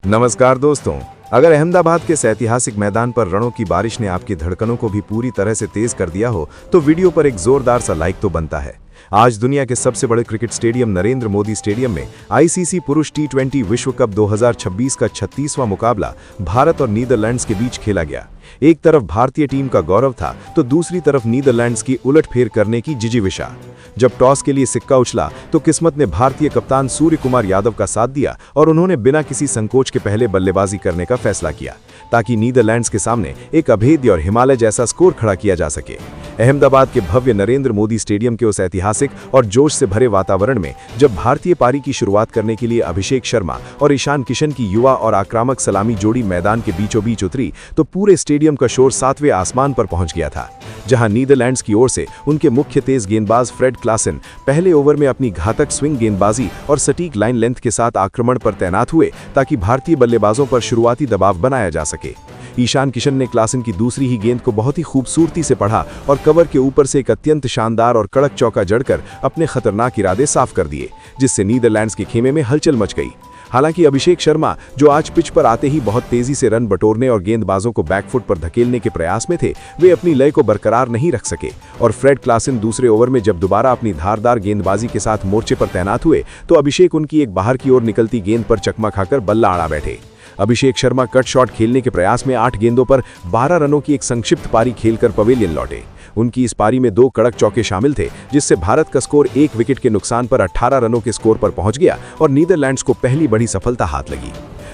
नमस्कार दोस्तों, अगर अहमदाबाद के इस ऐतिहासिक मैदान पर रणों की बारिश ने आपकी धड़कनों को भी पूरी तरह से तेज कर दिया हो तो वीडियो पर एक जोरदार सा लाइक तो बनता है। आज दुनिया के सबसे बड़े cricket stadium Narendra Modi stadium में आईसीसी पुरुष टी20 विश्व कप 2026 का 36वां मुकाबला भारत और नीदरलैंड्स के बीच खेला गया। एक तरफ भारतीय टीम का गौरव था तो दूसरी तरफ नीदरलैंड्स की उलटफेर करने की जिजीविषा। जब टॉस के लिए सिक्का उछला तो किस्मत ने भारतीय कप्तान सूर्य कुमार यादव का साथ दिया और उन्होंने बिना किसी संकोच के पहले बल्लेबाजी करने का फैसला किया ताकि नीदरलैंड्स के सामने एक अभेद्य और हिमालय जैसा स्कोर खड़ा किया जा सके। अहमदाबाद के भव्य नरेंद्र मोदी स्टेडियम के उस ऐतिहासिक और जोश से भरे वातावरण में जब भारतीय पारी की शुरुआत करने के लिए अभिषेक शर्मा और ईशान किशन की युवा और आक्रामक सलामी जोड़ी मैदान के बीचों बीच उतरी तो पूरे स्टेडियम का शोर 7वें आसमान पर पहुंच गया था। जहां नीदरलैंड्स की ओर से उनके मुख्य तेज गेंदबाज फ्रेड क्लासन पहले ओवर में अपनी घातक स्विंग गेंदबाजी और सटीक लाइन लेंथ के साथ आक्रमण पर तैनात हुए ताकि भारतीय बल्लेबाजों पर शुरुआती दबाव बनाया जा सके। ईशान किशन ने क्लासन की दूसरी ही गेंद को बहुत ही खूबसूरती से पढ़ा और कवर के ऊपर से एक अत्यंत शानदार और कड़क चौका जड़कर अपने खतरनाक इरादे साफ कर दिए, जिससे नीदरलैंड्स के खेमे में हलचल मच गई। हालांकि अभिषेक शर्मा, जो आज पिच पर आते ही बहुत तेजी से रन बटोरने और गेंदबाजों को बैकफुट पर धकेलने के प्रयास में थे, वे अपनी लय को बरकरार नहीं रख सके और फ्रेड क्लासन दूसरे ओवर में जब दोबारा अपनी धारदार गेंदबाजी के साथ मोर्चे पर तैनात हुए तो अभिषेक उनकी एक बाहर की ओर निकलती गेंद पर चकमा खाकर बल्ला अड़ा बैठे। अभिषेक शर्मा कट शॉट खेलने के प्रयास में 8 गेंदों पर 12 रनों की एक संक्षिप्त पारी खेलकर पवेलियन लौटे। उनकी इस पारी में 2 कड़क चौके शामिल थे, जिससे भारत का स्कोर 1 विकेट के नुकसान पर 18 रनों के स्कोर पर पहुंच गया और नीदरलैंड्स को पहली बड़ी सफलता हाथ लगी।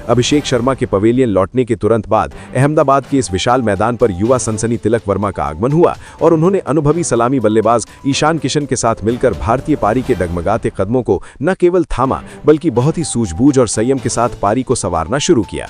अभिषेक शर्मा के पवेलियन लौटने के तुरंत बाद अहमदाबाद के इस विशाल मैदान पर युवा सनसनी तिलक वर्मा का आगमन हुआ और उन्होंने अनुभवी सलामी बल्लेबाज ईशान किशन के साथ मिलकर भारतीय पारी के डगमगाते कदमों को न केवल थामा बल्कि बहुत ही सूझबूझ और संयम के साथ पारी को संवारना शुरू किया।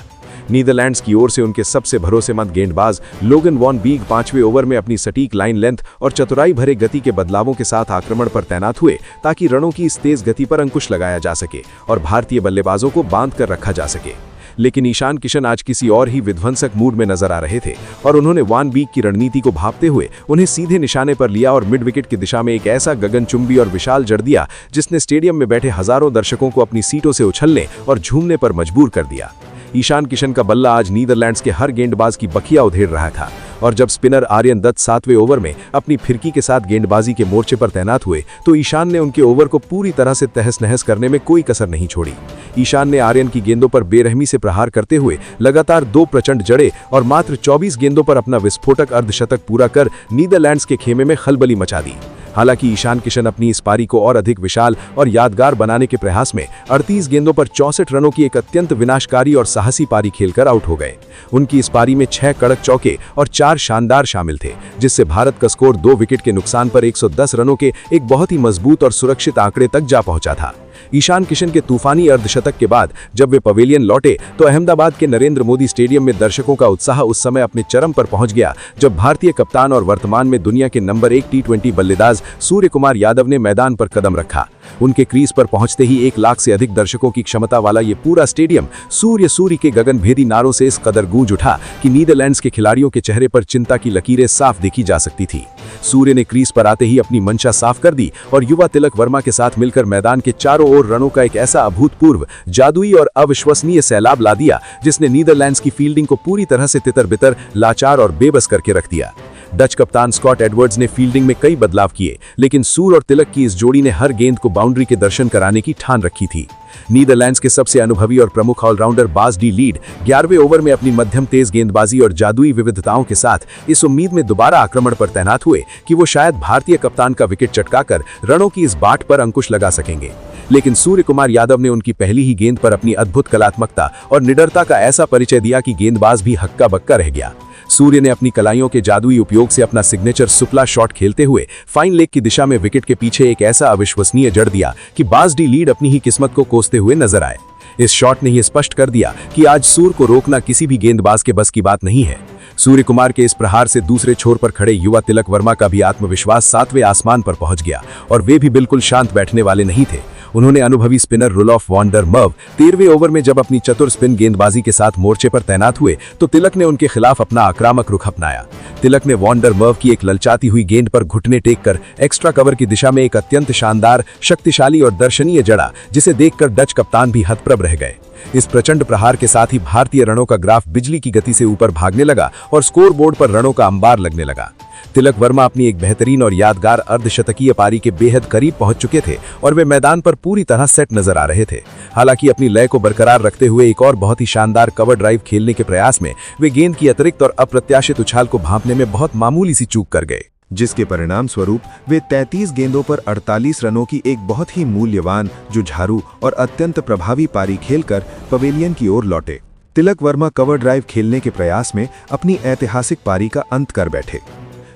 नीदरलैंड्स की ओर से उनके सबसे भरोसेमंद गेंदबाज लोगन वॉन बीग 5वें ओवर में अपनी सटीक लाइन लेंथ और चतुराई भरे गति के बदलावों के साथ आक्रमण पर तैनात हुए ताकि रनों की इस तेज गति पर अंकुश लगाया जा सके और भारतीय बल्लेबाजों को बांध कर रखा जा सके। लेकिन ईशान किशन आज किसी और ही विध्वंसक मूड में नजर आ रहे थे और उन्होंने वॉन बीग की रणनीति को भांपते हुए उन्हें सीधे निशाने पर लिया और मिड विकेट की दिशा में एक ऐसा गगनचुंबी और विशाल जड़ दिया जिसने स्टेडियम में बैठे हजारों दर्शकों को अपनी सीटों से उछलने और झूमने पर मजबूर कर दिया। ईशान किशन का बल्ला आज नीदरलैंड्स के हर गेंदबाज की बखिया उधेड़ रहा था और जब स्पिनर आर्यन दत्त 7वें ओवर में अपनी फिरकी के साथ गेंदबाजी के मोर्चे पर तैनात हुए तो ईशान ने उनके ओवर को पूरी तरह से तहस नहस करने में कोई कसर नहीं छोड़ी। ईशान ने आर्यन की गेंदों पर बेरहमी से प्रहार करते हुए लगातार 2 प्रचंड जड़े और मात्र 24 गेंदों पर अपना विस्फोटक अर्धशतक पूरा कर नीदरलैंड्स के खेमे में खलबली मचा दी। हालांकि ईशान किशन अपनी इस पारी को और अधिक विशाल और यादगार बनाने के प्रयास में 38 गेंदों पर 64 रनों की एक अत्यंत विनाशकारी और साहसी पारी खेलकर आउट हो गए। उनकी इस पारी में 6 कड़क चौके और 4 शानदार शामिल थे, जिससे भारत का स्कोर 2 विकेट के नुकसान पर 110 रनों के एक बहुत ही मजबूत और सुरक्षित आंकड़े तक जा पहुंचा था। ईशान किशन के तूफानी अर्धशतक के बाद जब वे पवेलियन लौटे तो अहमदाबाद के नरेंद्र मोदी स्टेडियम में दर्शकों का उत्साह उस समय अपने चरम पर पहुंच गया जब भारतीय कप्तान और वर्तमान में दुनिया के नंबर 1 टी20 बल्लेबाज सूर्य कुमार यादव ने मैदान पर कदम रखा। उनके क्रीज पर पहुंचते ही 1 लाख से अधिक दर्शकों की क्षमता वाला ये पूरा स्टेडियम सूर्य के गगनभेदी नारों से इस कदर गूंज उठा कि नीदरलैंड्स के खिलाड़ियों के चेहरे पर चिंता की लकीरें साफ देखी जा सकती थी। सूर्य ने क्रीज पर आते ही अपनी मंशा साफ कर दी और युवा तिलक वर्मा के साथ मिलकर मैदान के चारों ओर रनों का एक ऐसा अभूतपूर्व, जादुई और अविश्वसनीय सैलाब ला दिया जिसने नीदरलैंड्स की फील्डिंग को पूरी तरह से तितर-बितर, लाचार और बेबस करके रख दिया। डच कप्तान स्कॉट एडवर्ड्स ने फील्डिंग में कई बदलाव किए, लेकिन सूर और तिलक की इस जोड़ी ने हर गेंद को बाउंड्री के दर्शन कराने की ठान रखी थी। नीदरलैंड्स के सबसे अनुभवी और प्रमुख ऑलराउंडर बास डी लीड 11वें ओवर में अपनी मध्यम तेज गेंदबाजी और जादुई विविधताओं के साथ इस उम्मीद में दोबारा आक्रमण पर तैनात हुए कि वो शायद भारतीय कप्तान का विकेट चटकाकर रनों की इस बाट पर अंकुश लगा सकेंगे। लेकिन सूर्य कुमार यादव ने उनकी पहली ही गेंद पर अपनी अद्भुत कलात्मकता और निडरता का ऐसा परिचय दिया कि गेंदबाज भी हक्का बक्का रह गया। सूर्य ने अपनी कलाइयों के जादुई उपयोग से अपना सिग्नेचर सुपला शॉट खेलते हुए फाइन लेग की दिशा में विकेट के पीछे एक ऐसा अविश्वसनीय जड़ दिया कि बास डी लीड अपनी ही किस्मत को कोसते हुए नजर आए। इस शॉट ने यह स्पष्ट कर दिया कि आज सूर्य को रोकना किसी भी गेंदबाज के बस की बात नहीं है। सूर्य कुमार के इस प्रहार से दूसरे छोर पर खड़े युवा तिलक वर्मा का भी आत्मविश्वास 7वें आसमान पर पहुंच गया और वे भी बिल्कुल शांत बैठने वाले नहीं थे। उन्होंने अनुभवी spinner Roelof van der Merwe 13वें ओवर में जब अपनी चतुर स्पिन गेंदबाजी के साथ मोर्चे पर तैनात हुए तो तिलक ने उनके खिलाफ अपना आक्रामक रुख अपनाया। तिलक ने वॉन डर मर्व की एक ललचाती हुई गेंद पर घुटने टेक कर एक्स्ट्रा कवर की दिशा में एक अत्यंत शानदार, शक्तिशाली और दर्शनीय जड़ा, जिसे देखकर डच कप्तान भी हतप्रभ रह गए। इस प्रचंड प्रहार के साथ ही भारतीय रनों का ग्राफ बिजली की गति से ऊपर भागने लगा और स्कोरबोर्ड पर रनों का अंबार लगने लगा। तिलक वर्मा अपनी एक बेहतरीन और यादगार अर्धशतकीय पारी के बेहद करीब पहुंच चुके थे और वे मैदान पर पूरी तरह सेट नजर आ रहे थे। हालांकि अपनी लय को बरकरार रखते हुए एक और बहुत ही शानदार कवर ड्राइव खेलने के प्रयास में वे गेंद की अतिरिक्त और अप्रत्याशित उछाल को भांपने में बहुत मामूली सी चूक कर गए, जिसके परिणाम स्वरूप वे 33 गेंदों पर 48 रनों की एक बहुत ही मूल्यवान, जुझारू और अत्यंत प्रभावी पारी खेलकर पवेलियन की ओर लौटे। तिलक वर्मा कवर ड्राइव खेलने के प्रयास में अपनी ऐतिहासिक पारी का अंत कर बैठे,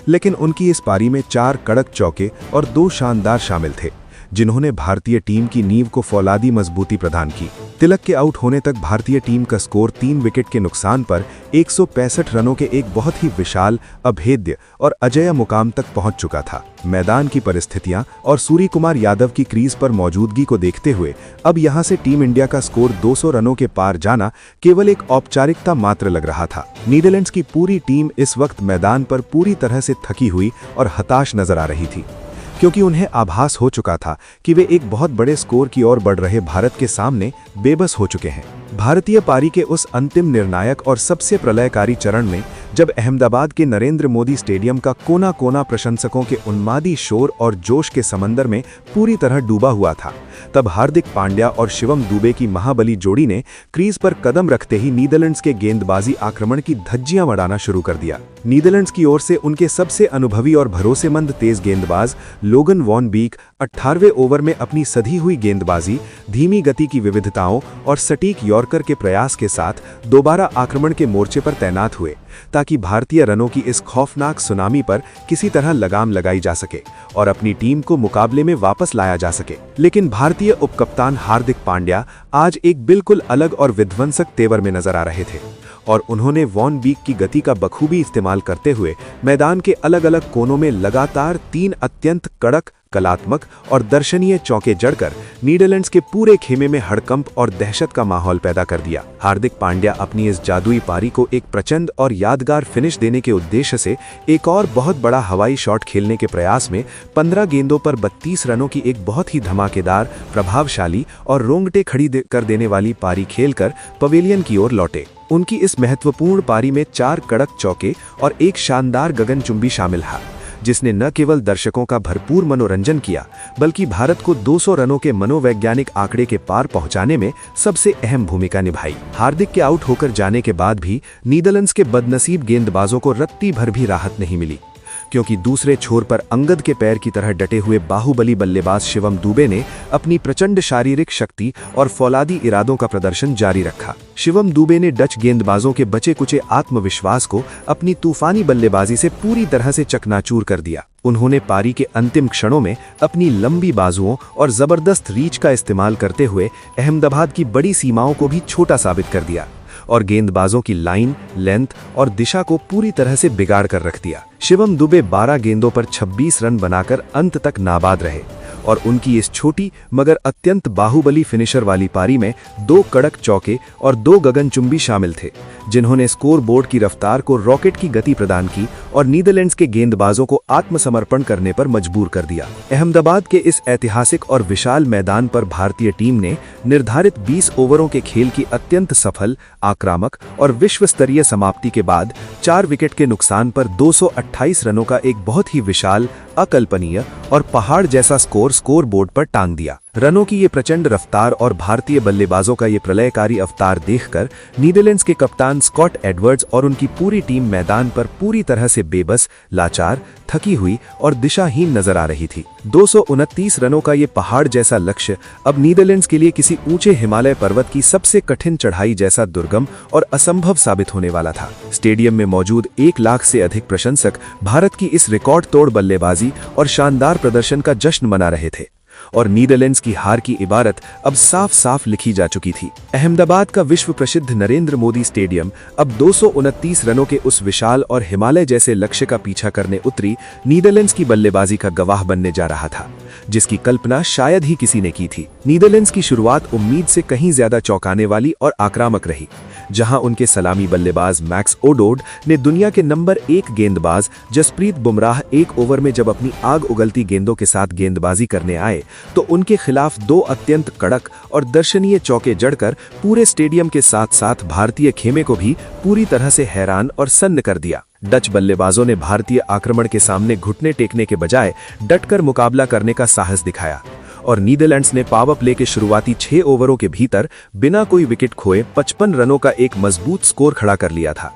लेकिन उनकी इस पारी में 4 कड़क चौके और 2 शानदार शामिल थे, जिन्होंने भारतीय टीम की नींव को फौलादी मजबूती प्रदान की। तिलक के आउट होने तक भारतीय टीम का स्कोर 3 विकेट के नुकसान पर 165 रनों के एक बहुत ही विशाल, अभेद्य और अजेय मुकाम तक पहुंच चुका था। मैदान की परिस्थितियां और सूर्य कुमार यादव की क्रीज पर मौजूदगी को देखते हुए अब यहां से टीम इंडिया का स्कोर 200 रनों के पार जाना केवल एक औपचारिकता मात्र लग रहा था। नीदरलैंड्स की पूरी टीम इस वक्त मैदान पर पूरी तरह से थकी हुई और हताश नजर आ रही थी, क्योंकि उन्हें आभास हो चुका था कि वे एक बहुत बड़े स्कोर की ओर बढ़ रहे भारत के सामने बेबस हो चुके हैं। भारतीय पारी के उस अंतिम निर्णायक और सबसे प्रलयकारी चरण में जब अहमदाबाद के नरेंद्र मोदी स्टेडियम का कोना कोना प्रशंसकों के उन्मादी शोर और जोश के समंदर में पूरी तरह डूबा हुआ था, तब हार्दिक पांड्या और शिवम दुबे की महाबली जोड़ी ने क्रीज पर कदम रखते ही नीदरलैंड्स के गेंदबाजी आक्रमण की धज्जियां उड़ाना शुरू कर दिया। नीदरलैंड्स की ओर से उनके सबसे अनुभवी और भरोसेमंद तेज गेंदबाज लोगन वॉन बीक 18वें ओवर में अपनी सधी हुई गेंदबाजी, धीमी गति की विविधताओं और सटीक यॉर्कर के प्रयास के साथ दोबारा आक्रमण के मोर्चे पर तैनात हुए, ताकि भारतीय रनों की इस खौफनाक सुनामी पर किसी तरह लगाम लगाई जा सके और अपनी टीम को मुकाबले में वापस लाया जा सके। लेकिन भारतीय उपकप्तान हार्दिक पांड्या आज एक बिल्कुल अलग और विध्वंसक तेवर में नजर आ रहे थे और उन्होंने वॉन बीक की गति का बखूबी इस्तेमाल करते हुए मैदान के अलग अलग कोनों में लगातार 3 अत्यंत कड़क, कलात्मक और दर्शनीय चौके जड़कर नीदरलैंड्स के पूरे खेमे में हड़कंप और दहशत का माहौल पैदा कर दिया। हार्दिक पांड्या अपनी इस जादुई पारी को एक प्रचंड और यादगार फिनिश देने के उद्देश्य से एक और बहुत बड़ा हवाई शॉट खेलने के प्रयास में 15 गेंदों पर 32 रनों की एक बहुत ही धमाकेदार, प्रभावशाली और रोंगटे खड़ी कर देने वाली पारी खेलकर पवेलियन की ओर लौटे। उनकी इस महत्वपूर्ण पारी में 4 कड़क चौके और एक शानदार गगनचुंबी शामिल है, जिसने न केवल दर्शकों का भरपूर मनोरंजन किया बल्कि भारत को 200 रनों के मनोवैज्ञानिक आंकड़े के पार पहुंचाने में सबसे अहम भूमिका निभाई। हार्दिक के आउट होकर जाने के बाद भी नीदरलैंड्स के बदनसीब गेंदबाजों को रत्ती भर भी राहत नहीं मिली, क्योंकि दूसरे छोर पर अंगद के पैर की तरह डटे हुए बाहुबली बल्लेबाज शिवम दुबे ने अपनी प्रचंड शारीरिक शक्ति और फौलादी इरादों का प्रदर्शन जारी रखा। शिवम दुबे ने डच गेंदबाजों के बचे कुचे आत्मविश्वास को अपनी तूफानी बल्लेबाजी से पूरी तरह से चकनाचूर कर दिया। उन्होंने पारी के अंतिम क्षणों में अपनी लंबी बाजुओं और जबरदस्त रीच का इस्तेमाल करते हुए अहमदाबाद की बड़ी सीमाओं को भी छोटा साबित कर दिया और गेंदबाजों की लाइन, लेंथ और दिशा को पूरी तरह से बिगाड़ कर रख दिया। शिवम दुबे 12 गेंदों पर 26 रन बनाकर अंत तक नाबाद रहे और उनकी इस छोटी मगर अत्यंत बाहुबली फिनिशर वाली पारी में 2 कड़क चौके और 2 गगनचुंबी शामिल थे, जिन्होंने स्कोर बोर्ड की रफ्तार को रॉकेट की गति प्रदान की और नीदरलैंड्स के गेंदबाजों को आत्मसमर्पण करने पर मजबूर कर दिया। अहमदाबाद के इस ऐतिहासिक और विशाल मैदान पर भारतीय टीम ने निर्धारित 20 ओवरों के खेल की अत्यंत सफल, आक्रामक और विश्व स्तरीय समाप्ति के बाद 4 विकेट के नुकसान पर 228 रनों का एक बहुत ही विशाल, अकल्पनीय और पहाड़ जैसा स्कोर बोर्ड पर टांग दिया। रनों की ये प्रचंड रफ्तार और भारतीय बल्लेबाजों का ये प्रलयकारी अवतार देखकर नीदरलैंड्स के कप्तान स्कॉट एडवर्ड्स और उनकी पूरी टीम मैदान पर पूरी तरह से बेबस, लाचार, थकी हुई और दिशाहीन नजर आ रही थी। 229 रनों का ये पहाड़ जैसा लक्ष्य अब नीदरलैंड्स के लिए किसी ऊंचे हिमालय पर्वत की सबसे कठिन चढ़ाई जैसा दुर्गम और असंभव साबित होने वाला था। स्टेडियम में मौजूद 1 लाख से अधिक प्रशंसक भारत की इस रिकॉर्ड तोड़ बल्लेबाजी और शानदार प्रदर्शन का जश्न मना रहे थे और नीदरलैंड्स की हार की इबारत अब साफ साफ लिखी जा चुकी थी। अहमदाबाद का विश्व प्रसिद्ध नरेंद्र मोदी स्टेडियम अब 229 रनों के उस विशाल और हिमालय जैसे लक्ष्य का पीछा करने उतरी नीदरलैंड्स की बल्लेबाजी का गवाह बनने जा रहा था, जिसकी कल्पना शायद ही किसी ने की थी। नीदरलैंड्स की शुरुआत उम्मीद से कहीं ज्यादा चौंकाने वाली और आक्रामक रही, जहां उनके सलामी बल्लेबाज मैक्स ओडोड ने दुनिया के नंबर 1 गेंदबाज जसप्रीत बुमराह 1 ओवर में जब अपनी आग उगलती गेंदों के साथ गेंदबाजी करने आए तो उनके खिलाफ 2 अत्यंत कड़क और दर्शनीय चौके जड़कर पूरे स्टेडियम के साथ साथ भारतीय खेमे को भी पूरी तरह से हैरान और सन्न कर दिया। डच बल्लेबाजों ने भारतीय आक्रमण के सामने घुटने टेकने के बजाय डटकर मुकाबला करने का साहस दिखाया और नीदरलैंड्स ने पावर प्ले के शुरुआती 6 ओवरों के भीतर बिना कोई विकेट खोए 55 रनों का एक मजबूत स्कोर खड़ा कर लिया था,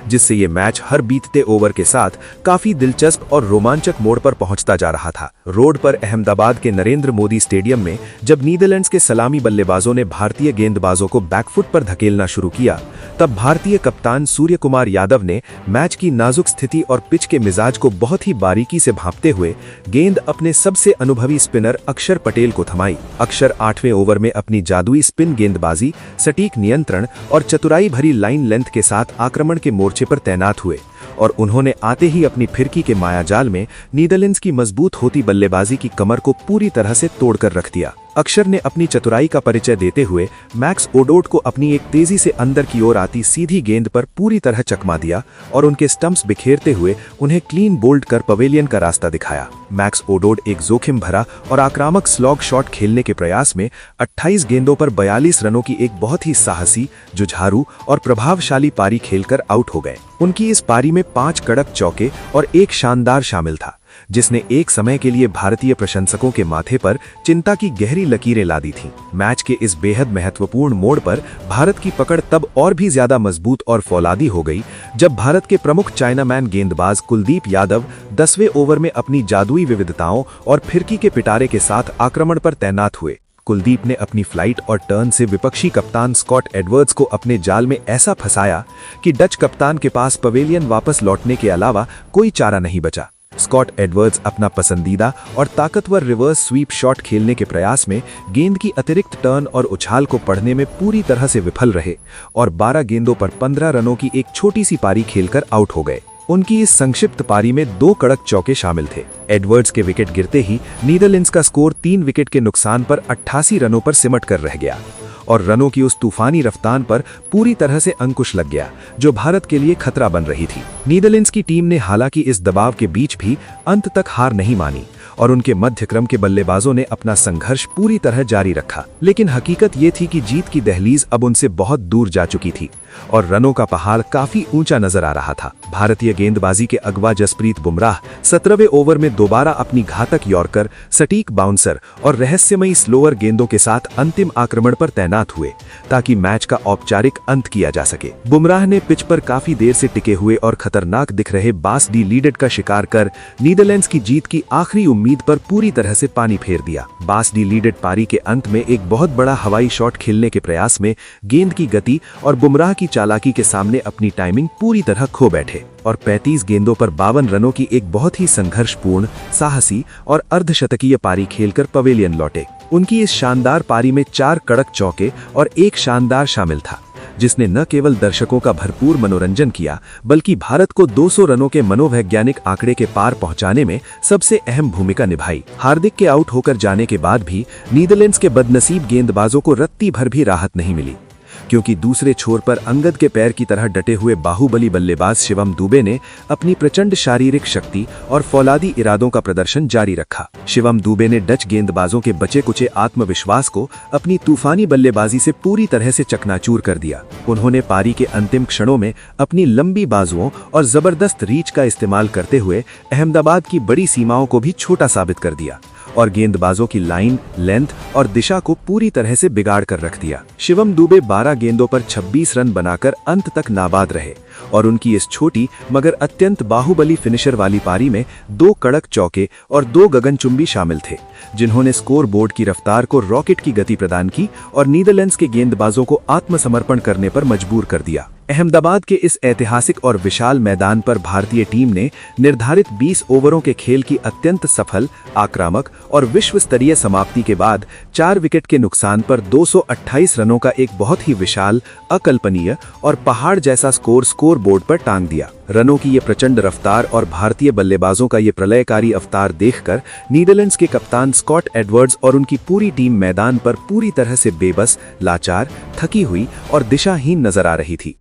जिससे ये मैच हर बीतते ओवर के साथ काफी दिलचस्प और रोमांचक मोड़ पर पहुंचता जा रहा था। रोड पर अहमदाबाद के नरेंद्र मोदी स्टेडियम में जब नीदरलैंड्स के सलामी बल्लेबाजों ने भारतीय गेंदबाजों को बैकफुट पर धकेलना शुरू किया, तब भारतीय कप्तान सूर्य कुमार यादव ने मैच की नाजुक स्थिति और पिच के मिजाज को बहुत ही बारीकी से भांपते हुए गेंद अपने सबसे अनुभवी स्पिनर अक्षर पटेल को थमाई। अक्षर 8वें ओवर में अपनी जादुई स्पिन गेंदबाजी, सटीक नियंत्रण और चतुराई भरी लाइन लेंथ के साथ आक्रमण के मोर्चे पर तैनात हुए और उन्होंने आते ही अपनी फिरकी के मायाजाल में नीदरलैंड्स की मजबूत होती बल्लेबाजी की कमर को पूरी तरह से तोड़कर रख दिया। अक्षर ने अपनी चतुराई का परिचय देते हुए मैक्स ओडोट को अपनी एक तेजी से अंदर की ओर आती सीधी गेंद पर पूरी तरह चकमा दिया और उनके स्टंप्स बिखेरते हुए उन्हें क्लीन बोल्ड कर पवेलियन का रास्ता दिखाया। मैक्स ओडोट एक जोखिम भरा और आक्रामक स्लॉग शॉट खेलने के प्रयास में 28 गेंदों पर 42 रनों की एक बहुत ही साहसी, जुझारू और प्रभावशाली पारी खेलकर आउट हो गए। उनकी इस पारी में 5 कड़क चौके और एक शानदार शामिल था, जिसने एक समय के लिए भारतीय प्रशंसकों के माथे पर चिंता की गहरी लकीरें ला दी थीं। मैच के इस बेहद महत्वपूर्ण मोड़ पर भारत की पकड़ तब और भी ज्यादा मजबूत और फौलादी हो गई जब भारत के प्रमुख चाइनामैन गेंदबाज कुलदीप यादव 10वें ओवर में अपनी जादुई विविधताओं और फिरकी के पिटारे के साथ आक्रमण पर तैनात हुए। कुलदीप ने अपनी फ्लाइट और टर्न से विपक्षी कप्तान स्कॉट एडवर्ड्स को अपने जाल में ऐसा फंसाया कि डच कप्तान के पास पवेलियन वापस लौटने के अलावा कोई चारा नहीं बचा। स्कॉट एडवर्ड्स अपना पसंदीदा और ताकतवर रिवर्स स्वीप शॉट खेलने के प्रयास में गेंद की अतिरिक्त टर्न और उछाल को पढ़ने में पूरी तरह से विफल रहे और 12 गेंदों पर 15 रनों की एक छोटी सी पारी खेलकर आउट हो गए। उनकी इस संक्षिप्त पारी में 2 कड़क चौके शामिल थे। एडवर्ड्स के विकेट गिरते ही नीदरलैंड्स का स्कोर 3 विकेट के नुकसान पर 88 रनों पर सिमट कर रह गया और रनों की उस तूफानी रफ्तार पर पूरी तरह से अंकुश लग गया जो भारत के लिए खतरा बन रही थी। नीदरलैंड्स की टीम ने हालांकि इस दबाव के बीच भी अंत तक हार नहीं मानी और उनके मध्यक्रम के बल्लेबाजों ने अपना संघर्ष पूरी तरह जारी रखा, लेकिन हकीकत ये थी कि जीत की दहलीज अब उनसे बहुत दूर जा चुकी थी और रनों का पहाड़ काफी ऊंचा नजर आ रहा था। भारतीय गेंदबाजी के अगवा जसप्रीत बुमराह 17वें ओवर में दोबारा अपनी घातक यॉर्कर, सटीक बाउंसर और रहस्यमयी स्लोअर गेंदों के साथ अंतिम आक्रमण पर तैनात हुए ताकि मैच का औपचारिक अंत किया जा सके। बुमराह ने पिच पर काफी देर से टिके हुए और खतरनाक दिख रहे बास डी लीडेड का शिकार कर नीदरलैंड्स की जीत की आखिरी उम्मीद पर पूरी तरह से पानी फेर दिया। बास डी लीडेड पारी के अंत में एक बहुत बड़ा हवाई शॉट खेलने के प्रयास में गेंद की गति और बुमराह की चालाकी के सामने अपनी टाइमिंग पूरी तरह खो बैठे और 35 गेंदों पर 52 रनों की एक बहुत ही संघर्षपूर्ण, साहसी और अर्धशतकीय पारी खेलकर पवेलियन लौटे। उनकी इस शानदार पारी में 4 कड़क चौके और एक शानदार शामिल था, जिसने न केवल दर्शकों का भरपूर मनोरंजन किया बल्कि भारत को 200 रनों के मनोवैज्ञानिक आंकड़े के पार पहुंचाने में सबसे अहम भूमिका निभाई। हार्दिक के आउट होकर जाने के बाद भी नीदरलैंड्स के बदनसीब गेंदबाजों को रत्ती भर भी राहत नहीं मिली, क्योंकि दूसरे छोर पर अंगद के पैर की तरह डटे हुए बाहुबली बल्लेबाज शिवम दुबे ने अपनी प्रचंड शारीरिक शक्ति और फौलादी इरादों का प्रदर्शन जारी रखा। शिवम दुबे ने डच गेंदबाजों के बचे कुचे आत्मविश्वास को अपनी तूफानी बल्लेबाजी से पूरी तरह से चकनाचूर कर दिया। उन्होंने पारी के अंतिम क्षणों में अपनी लंबी बाजुओं और जबरदस्त रीच का इस्तेमाल करते हुए अहमदाबाद की बड़ी सीमाओं को भी छोटा साबित कर दिया और गेंदबाजों की लाइन, लेंथ और दिशा को पूरी तरह से बिगाड़ कर रख दिया। शिवम दुबे 12 गेंदों पर 26 रन बनाकर अंत तक नाबाद रहे और उनकी इस छोटी मगर अत्यंत बाहुबली फिनिशर वाली पारी में 2 कड़क चौके और 2 गगनचुंबी शामिल थे, जिन्होंने स्कोर बोर्ड की रफ्तार को रॉकेट की गति प्रदान की और नीदरलैंड्स के गेंदबाजों को आत्मसमर्पण करने पर मजबूर कर दिया। अहमदाबाद के इस ऐतिहासिक और विशाल मैदान पर भारतीय टीम ने निर्धारित 20 ओवरों के खेल की अत्यंत सफल, आक्रामक और विश्व स्तरीय समाप्ति के बाद 4 विकेट के नुकसान पर 228 रनों का एक बहुत ही विशाल, अकल्पनीय और पहाड़ जैसा स्कोर बोर्ड पर टांग दिया। रनों की ये प्रचंड रफ्तार और भारतीय बल्लेबाजों का ये प्रलयकारी अवतार देखकर नीदरलैंड्स के कप्तान स्कॉट एडवर्ड्स और उनकी पूरी टीम मैदान पर पूरी तरह से बेबस, लाचार, थकी हुई और दिशाहीन नजर आ रही थी।